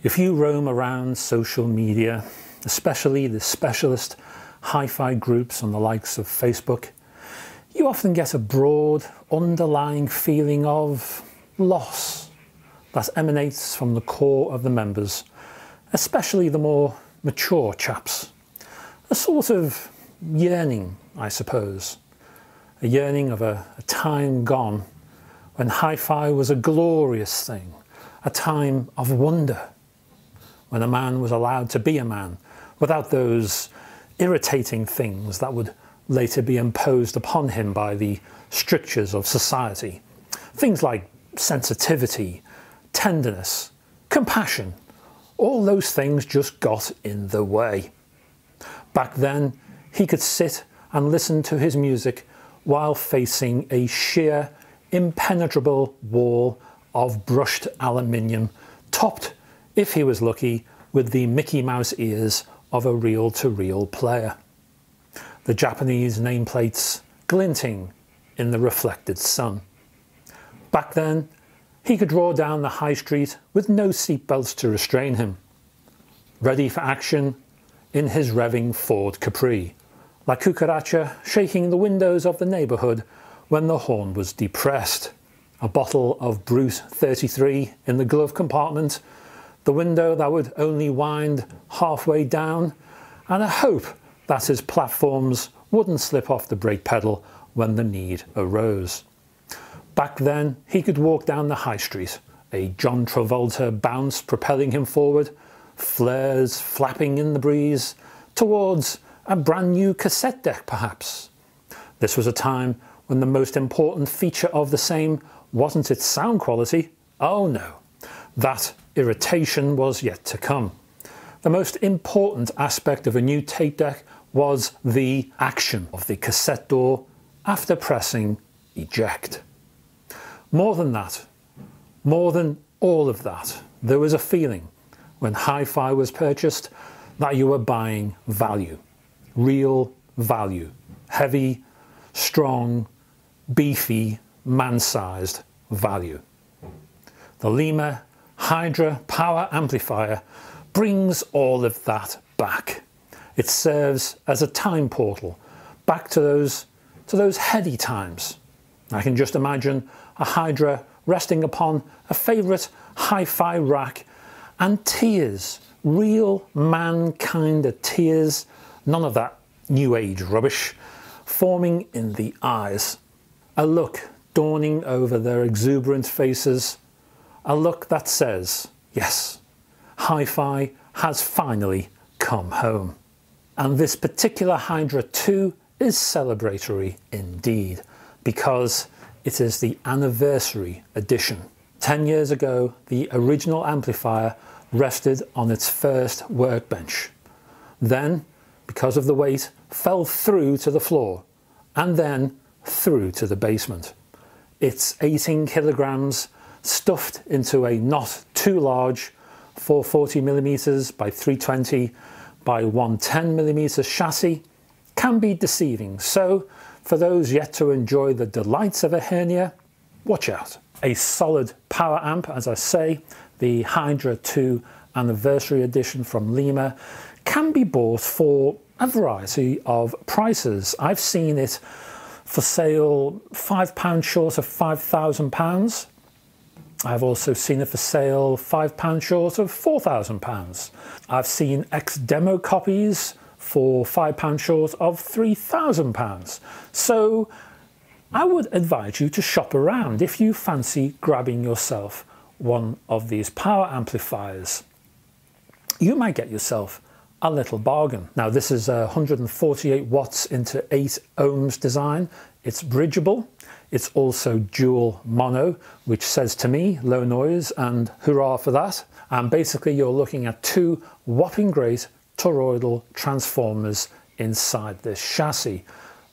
If you roam around social media, especially the specialist hi-fi groups on the likes of Facebook, you often get a broad underlying feeling of loss that emanates from the core of the members, especially the more mature chaps. A sort of yearning, I suppose. A yearning of a time gone when hi-fi was a glorious thing, a time of wonder, when a man was allowed to be a man without those irritating things that would later be imposed upon him by the strictures of society. Things like sensitivity, tenderness, compassion, all those things just got in the way. Back then, he could sit and listen to his music while facing a sheer, impenetrable wall of brushed aluminium, topped, if he was lucky, with the Mickey Mouse ears of a reel-to-reel player. The Japanese nameplates glinting in the reflected sun. Back then, he could draw down the high street with no seatbelts to restrain him, ready for action in his revving Ford Capri, La Cucaracha shaking the windows of the neighbourhood when the horn was depressed, a bottle of Brut 33 in the glove compartment, the window that would only wind halfway down, and a hope that his platforms wouldn't slip off the brake pedal when the need arose. Back then, he could walk down the high street, a John Travolta bounce propelling him forward, flares flapping in the breeze, towards a brand new cassette deck perhaps. This was a time when the most important feature of the same wasn't its sound quality. Oh no, that irritation was yet to come. The most important aspect of a new tape deck was the action of the cassette door after pressing eject. More than that, more than all of that, there was a feeling when hi-fi was purchased that you were buying value, real value, heavy, strong, beefy, man-sized value. The Leema Hydra power amplifier brings all of that back. It serves as a time portal back to those heady times. I can just imagine a Hydra resting upon a favourite hi-fi rack and tears, real mankind of tears, none of that new age rubbish, forming in the eyes. A look dawning over their exuberant faces, a look that says, yes, hi-fi has finally come home. And this particular Hydra 2 is celebratory indeed, because it is the anniversary edition. 10 years ago, the original amplifier rested on its first workbench. Then, because of the weight, fell through to the floor, and then through to the basement. It's 18 kilograms stuffed into a not too large 440mm by 320 by 110mm chassis can be deceiving, so for those yet to enjoy the delights of a hernia, watch out. A solid power amp, as I say, the Hydra 2 Anniversary Edition from Leema, can be bought for a variety of prices. I've seen it for sale £5 short of £5,000. I've also seen it for sale £5 short of £4,000. I've seen ex-demo copies for £5 short of £3,000. So I would advise you to shop around if you fancy grabbing yourself one of these power amplifiers. You might get yourself a little bargain. Now this is a 148 watts into 8 ohms design. It's bridgeable. It's also dual mono, which says to me low noise, and hurrah for that. And basically you're looking at two whopping great toroidal transformers inside this chassis.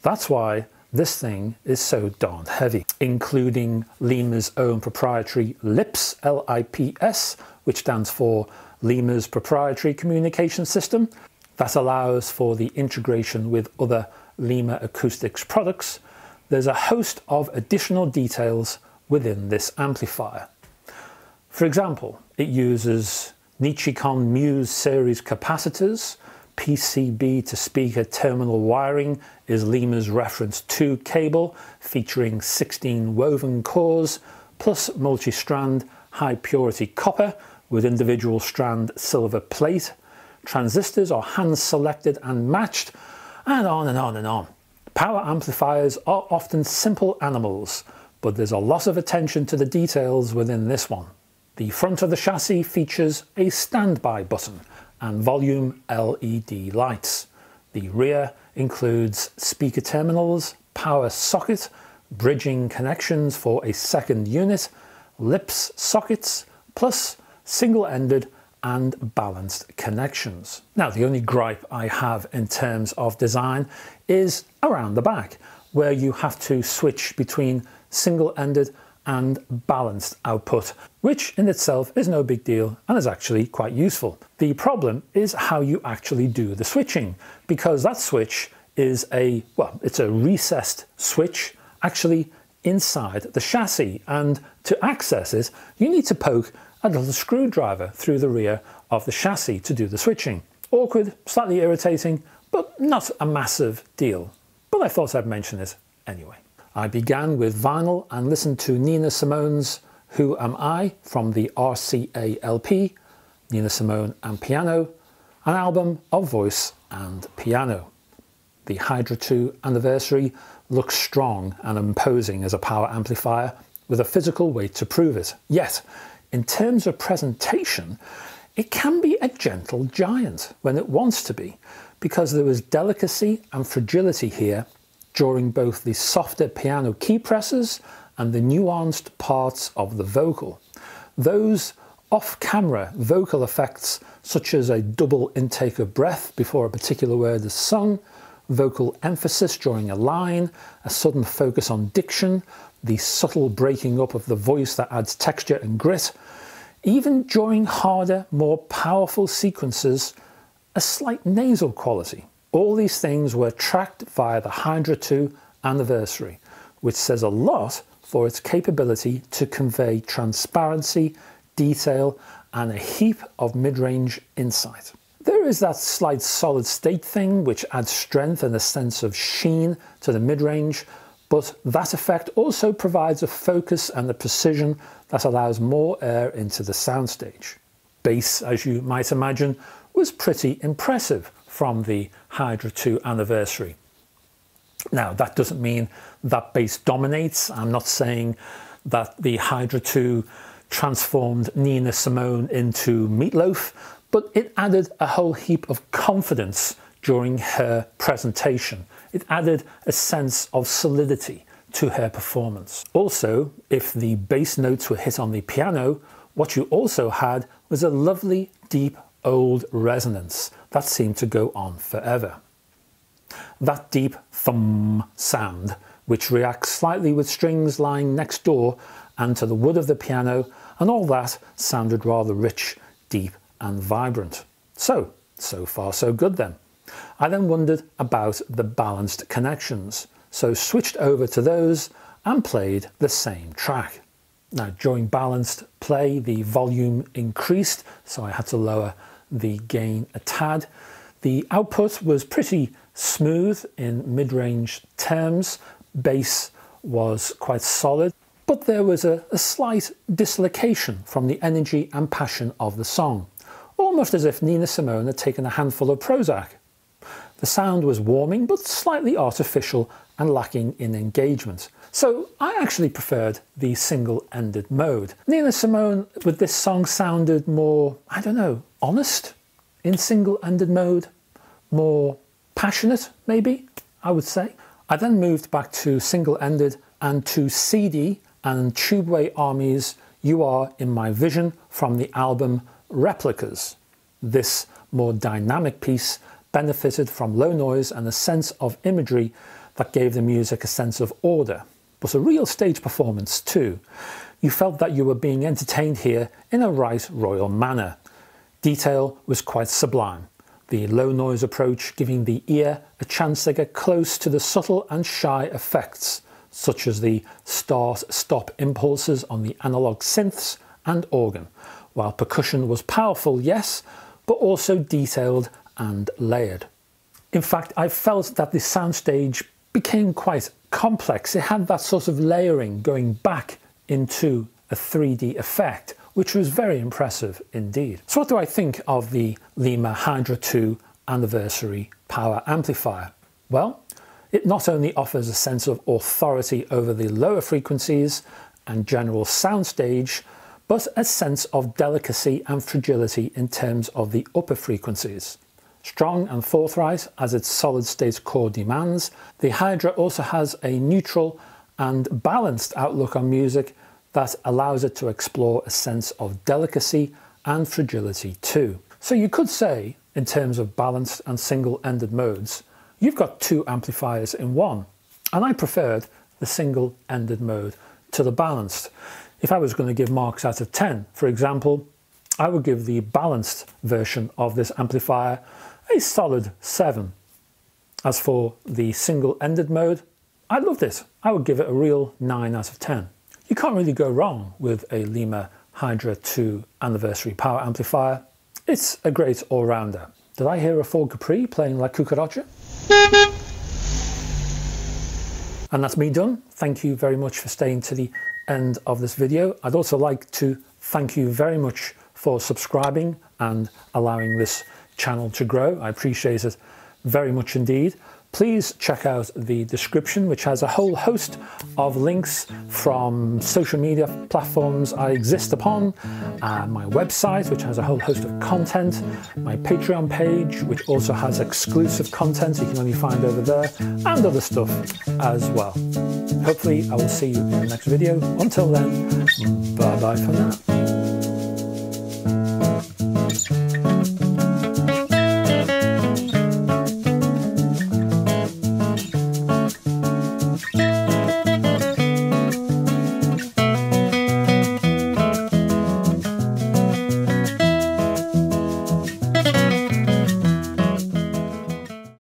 That's why this thing is so darn heavy, including Leema's own proprietary LIPS, L-I-P-S, which stands for Leema's proprietary communication system that allows for the integration with other Leema acoustics products. There's a host of additional details within this amplifier. For example, it uses Nichicon Muse series capacitors, PCB to speaker terminal wiring is Leema's reference 2 cable featuring 16 woven cores plus multi-strand high purity copper with individual strand silver plate. Transistors are hand selected and matched, and on and on and on. Power amplifiers are often simple animals, but there's a lot of attention to the details within this one. The front of the chassis features a standby button and volume LED lights. The rear includes speaker terminals, power socket, bridging connections for a second unit, lips sockets, plus single-ended and balanced connections. Now, the only gripe I have in terms of design is around the back, where you have to switch between single-ended and balanced output, which in itself is no big deal and is actually quite useful. The problem is how you actually do the switching, because that switch is it's a recessed switch actually inside the chassis, and to access it you need to poke a little screwdriver through the rear of the chassis to do the switching. Awkward, slightly irritating, but not a massive deal. But I thought I'd mention it anyway. I began with vinyl and listened to Nina Simone's Who Am I from the RCA LP, Nina Simone and Piano, an album of voice and piano. The Hydra 2 Anniversary looks strong and imposing as a power amplifier with a physical weight to prove it. Yet, in terms of presentation, it can be a gentle giant when it wants to be, because there was delicacy and fragility here during both the softer piano key presses and the nuanced parts of the vocal. Those off-camera vocal effects, such as a double intake of breath before a particular word is sung, vocal emphasis during a line, a sudden focus on diction, the subtle breaking up of the voice that adds texture and grit, even during harder, more powerful sequences, a slight nasal quality. All these things were tracked via the Hydra 2 Anniversary, which says a lot for its capability to convey transparency, detail, and a heap of mid-range insight. There is that slight solid state thing which adds strength and a sense of sheen to the mid-range, but that effect also provides a focus and a precision that allows more air into the soundstage. Bass, as you might imagine, was pretty impressive from the Hydra 2 Anniversary. Now, that doesn't mean that bass dominates. I'm not saying that the Hydra 2 transformed Nina Simone into Meatloaf, but it added a whole heap of confidence during her presentation. It added a sense of solidity to her performance. Also, if the bass notes were hit on the piano, what you also had was a lovely, deep, old resonance that seemed to go on forever. That deep thumb sound, which reacts slightly with strings lying next door and to the wood of the piano, and all that sounded rather rich, deep and vibrant. So far so good then. I then wondered about the balanced connections, so switched over to those and played the same track. Now, during balanced play, the volume increased, so I had to lower the gain a tad. The output was pretty smooth in mid-range terms. Bass was quite solid, but there was a slight dislocation from the energy and passion of the song, almost as if Nina Simone had taken a handful of Prozac. The sound was warming, but slightly artificial and lacking in engagement. So I actually preferred the single-ended mode. Nina Simone with this song sounded more, I don't know, honest in single-ended mode, more passionate maybe, I would say. I then moved back to single-ended and to CD and Tubeway Army's You Are In My Vision from the album Replicas. This more dynamic piece benefited from low noise and a sense of imagery that gave the music a sense of order, but a real stage performance too. You felt that you were being entertained here in a right royal manner. Detail was quite sublime, the low noise approach giving the ear a chance to get close to the subtle and shy effects, such as the start-stop impulses on the analog synths and organ, while percussion was powerful, yes, but also detailed and layered. In fact, I felt that the soundstage became quite complex. It had that sort of layering going back into a 3D effect, which was very impressive indeed. So what do I think of the Leema Hydra 2 Anniversary Power Amplifier? Well, it not only offers a sense of authority over the lower frequencies and general soundstage, but a sense of delicacy and fragility in terms of the upper frequencies. Strong and forthright as its solid-state core demands, the Hydra also has a neutral and balanced outlook on music that allows it to explore a sense of delicacy and fragility too. So you could say, in terms of balanced and single-ended modes, you've got two amplifiers in one, and I preferred the single-ended mode to the balanced. If I was going to give marks out of 10, for example, I would give the balanced version of this amplifier a solid 7. As for the single-ended mode, I loved it. I would give it a real 9 out of 10. You can't really go wrong with a Leema Hydra 2 Anniversary Power Amplifier. It's a great all-rounder. Did I hear a Ford Capri playing La Cucaracha? And that's me done. Thank you very much for staying to the end of this video. I'd also like to thank you very much for subscribing and allowing this channel to grow. I appreciate it very much indeed. Please check out the description, which has a whole host of links from social media platforms I exist upon, my website, which has a whole host of content, my Patreon page, which also has exclusive content you can only find over there, and other stuff as well. Hopefully I will see you in the next video. Until then, bye bye for now.